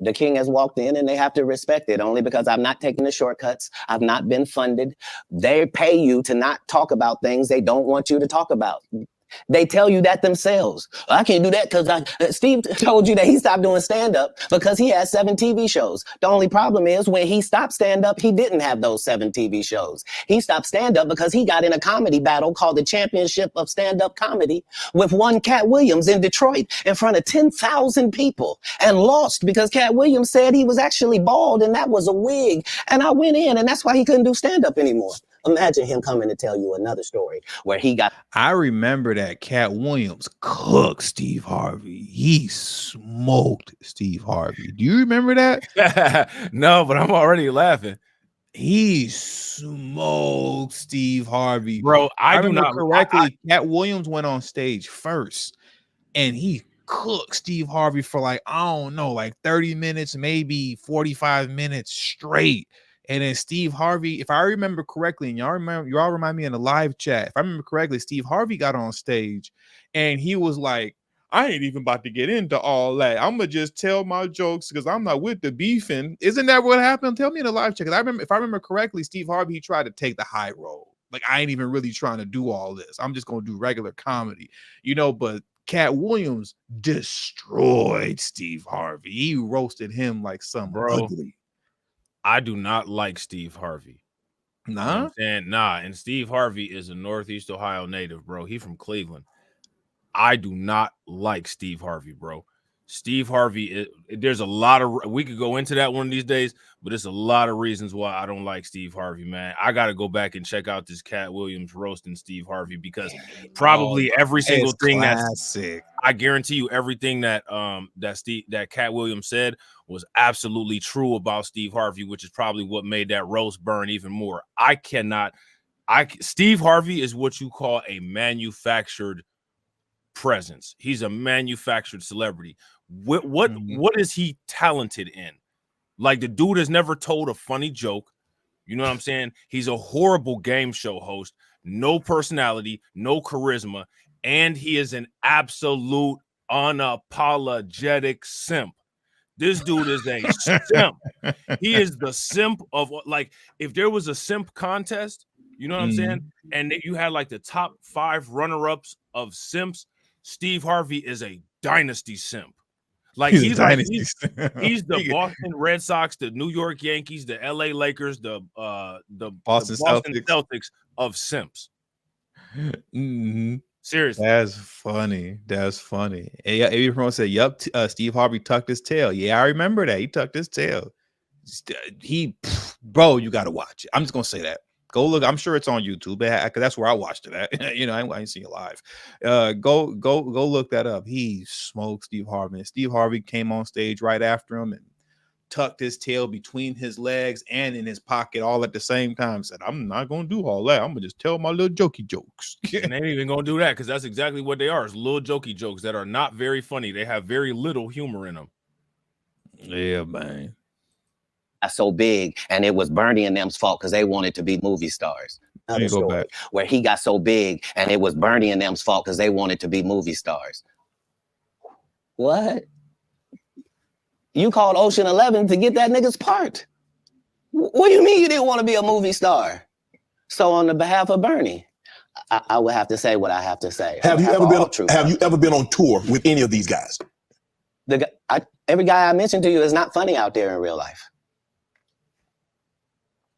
The king has walked in and they have to respect it only because I've not taken the shortcuts. I've not been funded. They pay you to not talk about things they don't want you to talk about. They tell you that themselves. I can't do that because Steve told you that he stopped doing stand-up because he has 7 TV shows. The only problem is when he stopped stand-up, he didn't have those 7 TV shows. He stopped stand-up because he got in a comedy battle called the Championship of Stand-Up Comedy with one Katt Williams in Detroit in front of 10,000 people and lost because Katt Williams said he was actually bald and that was a wig. And I went in and that's why he couldn't do stand-up anymore. Imagine him coming to tell you another story where he got... I remember that Katt Williams cooked Steve Harvey. He smoked Steve Harvey. Do you remember that? No, but I'm already laughing. He smoked Steve Harvey. Bro, I do remember not correctly. Katt Williams went on stage first and he cooked Steve Harvey for like, I don't know, like 30 minutes, maybe 45 minutes straight. And then Steve Harvey, if I remember correctly, and y'all remind me in the live chat, if I remember correctly, Steve Harvey got on stage and he was like, I ain't even about to get into all that. I'm gonna just tell my jokes because I'm not with the beefing. Isn't that what happened? Tell me in the live chat. Because I remember, if I remember correctly, Steve Harvey, he tried to take the high road. Like, I ain't even really trying to do all this. I'm just gonna do regular comedy, you know. But Katt Williams destroyed Steve Harvey. He roasted him like some ugly. I do not like Steve Harvey. Nah? You know what I'm saying? Nah, and Steve Harvey is a Northeast Ohio native, bro. He from Cleveland. I do not like Steve Harvey, bro. Steve Harvey, there's a lot of, we could go into that one of these days, but there's a lot of reasons why I don't like Steve Harvey, man. I got to go back and check out this Katt Williams roasting Steve Harvey because probably every single thing classic. I guarantee you everything that that Katt Williams said was absolutely true about Steve Harvey, which is probably what made that roast burn even more. Steve Harvey is what you call a manufactured presence. He's a manufactured celebrity. What is he talented in? Like, the dude has never told a funny joke. You know what I'm saying? He's a horrible game show host, no personality, no charisma, and he is an absolute unapologetic simp. This dude is a simp. He is the simp of, like, if there was a simp contest, you know what I'm saying? And you had like the top 5 runner-ups of simps, Steve Harvey is a dynasty simp. Like, he's the Boston Red Sox, the New York Yankees, the LA Lakers, the Boston Celtics of simps. Seriously. That's funny. That's funny. And yeah, everyone said, yep, Steve Harvey tucked his tail. Yeah, I remember that. He tucked his tail. Bro, you got to watch it. I'm just going to say that. Go look. I'm sure it's on YouTube. Because that's where I watched it at. You know, I ain't seen it live. Go look that up. He smoked Steve Harvey. And Steve Harvey came on stage right after him and tucked his tail between his legs and in his pocket all at the same time. Said, I'm not going to do all that. I'm going to just tell my little jokey jokes. And they ain't even going to do that because that's exactly what they are. It's little jokey jokes that are not very funny. They have very little humor in them. Yeah, man. So big, and it was Bernie and them's fault because they wanted to be movie stars. Another story where he got so big, and it was Bernie and them's fault because they wanted to be movie stars. What? You called Ocean 11 to get that nigga's part. What do you mean you didn't want to be a movie star? So on the behalf of Bernie, I would have to say what I have to say. Have you ever been on tour with any of these guys? Every guy I mentioned to you is not funny out there in real life.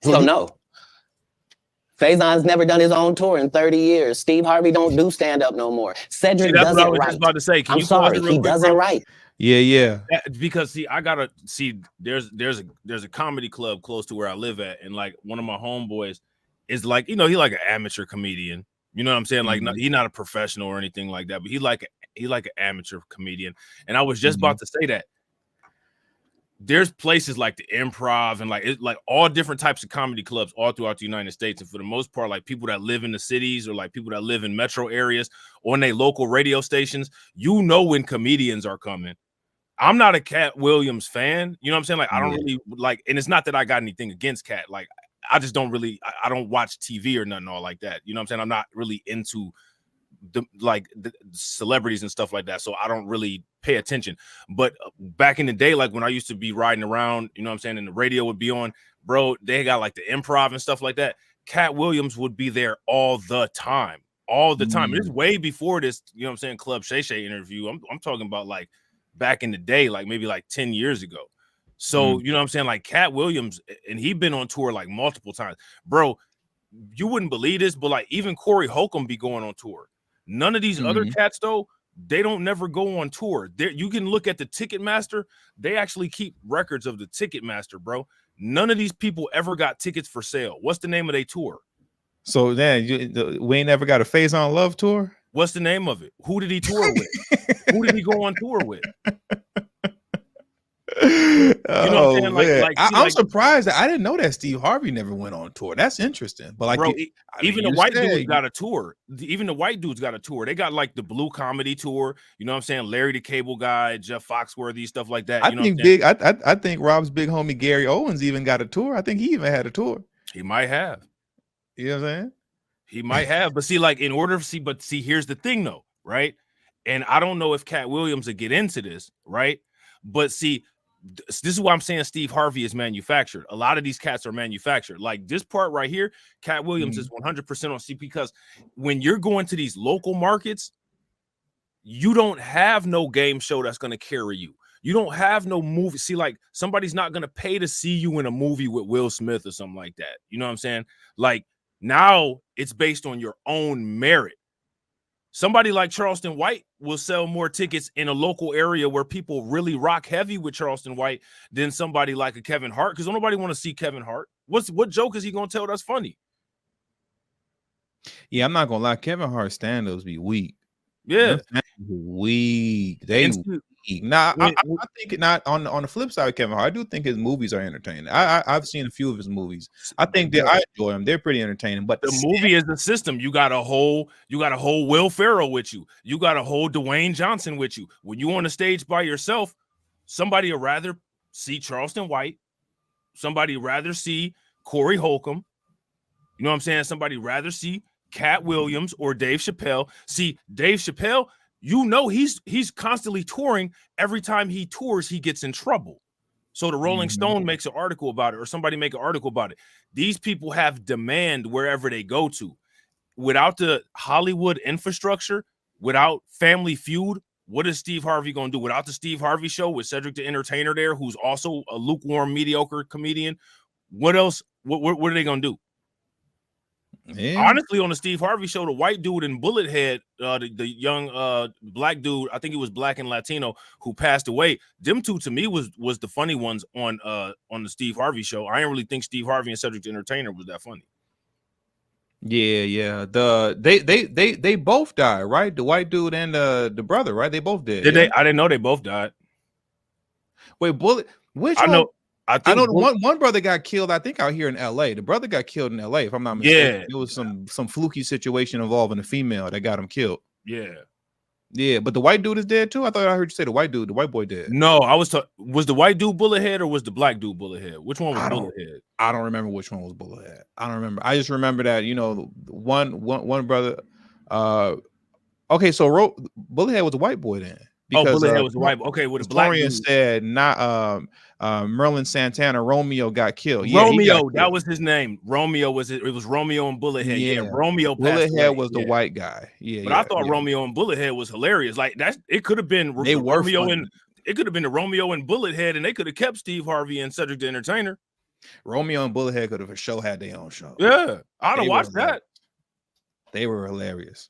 So no. Faison's never done his own tour in 30 years. Steve Harvey don't do stand-up no more. Cedric does it right. Just about to say. I'm sorry, he does it right. Yeah. Because there's a comedy club close to where I live at, and like one of my homeboys is like, you know, he like an amateur comedian. You know what I'm saying? Like, he's not a professional or anything like that, but he like an amateur comedian. And I was just about to say that. There's places like the Improv and like all different types of comedy clubs all throughout the United States. And for the most part, like people that live in the cities or like people that live in metro areas or in their local radio stations, you know when comedians are coming. I'm not a Katt Williams fan. You know what I'm saying? Like, I don't really like, and it's not that I got anything against Katt. Like, I just don't really, I don't watch TV or nothing all like that. You know what I'm saying? I'm not really into the celebrities and stuff like that, so I don't really pay attention. But back in the day, like when I used to be riding around, you know what I'm saying, and the radio would be on, bro, they got like the Improv and stuff like that. Katt Williams would be there all the time. And it's way before this, you know what I'm saying, Club Shay Shay interview. I'm talking about like back in the day, like maybe like 10 years ago. So, you know what I'm saying, like Katt Williams, and he'd been on tour like multiple times. Bro, you wouldn't believe this, but like even Corey Holcomb be going on tour. None of these other cats, though, they don't never go on tour. You can look at the Ticketmaster. They actually keep records of the Ticketmaster, bro. None of these people ever got tickets for sale. What's the name of their tour? So then we ain't never got a Phase on Love tour. What's the name of it? Who did he tour with? Who did he go on tour with? You know what I'm saying? I'm surprised that I didn't know that Steve Harvey never went on tour. That's interesting. But like, bro, even the white dudes got a tour. Even the white dudes got a tour. They got like the Blue Comedy tour. You know what I'm saying? Larry the Cable Guy, Jeff Foxworthy, stuff like that. I think Rob's big homie Gary Owens even got a tour. I think he even had a tour. He might have. You know what I'm saying? He might have. But see, like in order to see, here's the thing though, right? And I don't know if Katt Williams would get into this, right? But see, this is why I'm saying Steve Harvey is manufactured. A lot of these cats are manufactured. Like this part right here, Katt Williams is 100% on C, because when you're going to these local markets, you don't have no game show that's going to carry you. You don't have no movie. See, like somebody's not going to pay to see you in a movie with Will Smith or something like that. You know what I'm saying? Like now it's based on your own merit. Somebody like Charleston White will sell more tickets in a local area where people really rock heavy with Charleston White than somebody like a Kevin Hart, because nobody want to see Kevin Hart. What joke is he going to tell that's funny? Yeah, I'm not going to lie. Kevin Hart stand-ups be weak. Yeah. Weak. They weak. Now, I think not on the flip side of Kevin Hart, I do think his movies are entertaining. I've seen a few of his movies. I think that I enjoy them. They're pretty entertaining. But the movie is the system. You got a whole Will Ferrell with you. You got a whole Dwayne Johnson with you. When you on the stage by yourself, somebody would rather see Charleston White. Somebody would rather see Corey Holcomb. You know what I'm saying? Somebody would rather see Katt Williams or Dave Chappelle. See, Dave Chappelle, you know he's constantly touring. Every time he tours, he gets in trouble. So the Rolling Stone makes an article about it, or somebody make an article about it. These people have demand wherever they go to. Without the Hollywood infrastructure, without Family Feud, what is Steve Harvey going to do? Without the Steve Harvey Show with Cedric the Entertainer there, who's also a lukewarm, mediocre comedian, what else? What are they going to do? Yeah. Honestly, on the Steve Harvey Show, the white dude in Bullethead, the young black dude, I think he was black and Latino, who passed away. Them two to me was the funny ones on the Steve Harvey Show. I didn't really think Steve Harvey and Cedric the Entertainer was that funny. Yeah. They both died, right? The white dude and the brother, right? They both did. Did they? I didn't know they both died. Wait, which I one? know. I know one brother got killed, I think, out here in LA. The brother got killed in LA, if I'm not mistaken. It was some fluky situation involving a female that got him killed. Yeah, but the white dude is dead too. I thought I heard you say the white boy dead. No, I was the white dude Bullethead or was the black dude Bullethead? Which one was Bullethead? I don't remember which one was Bullethead. I don't remember. I just remember that, you know, one brother. Okay, so Bullethead was a white boy then. Because, Bullethead was a white boy. Okay, with a black dude said not Merlin Santana, Romeo got killed. Romeo, that was his name. Romeo was it? It was Romeo and Bullethead. Yeah, Romeo. Bullethead was the white guy. Yeah, but I thought Romeo and Bullethead was hilarious. Like it could have been Romeo and it could have been the Romeo and Bullethead, and they could have kept Steve Harvey and Cedric the Entertainer. Romeo and Bullethead could have for sure had their own show. Yeah, I'd have watched that. They were hilarious.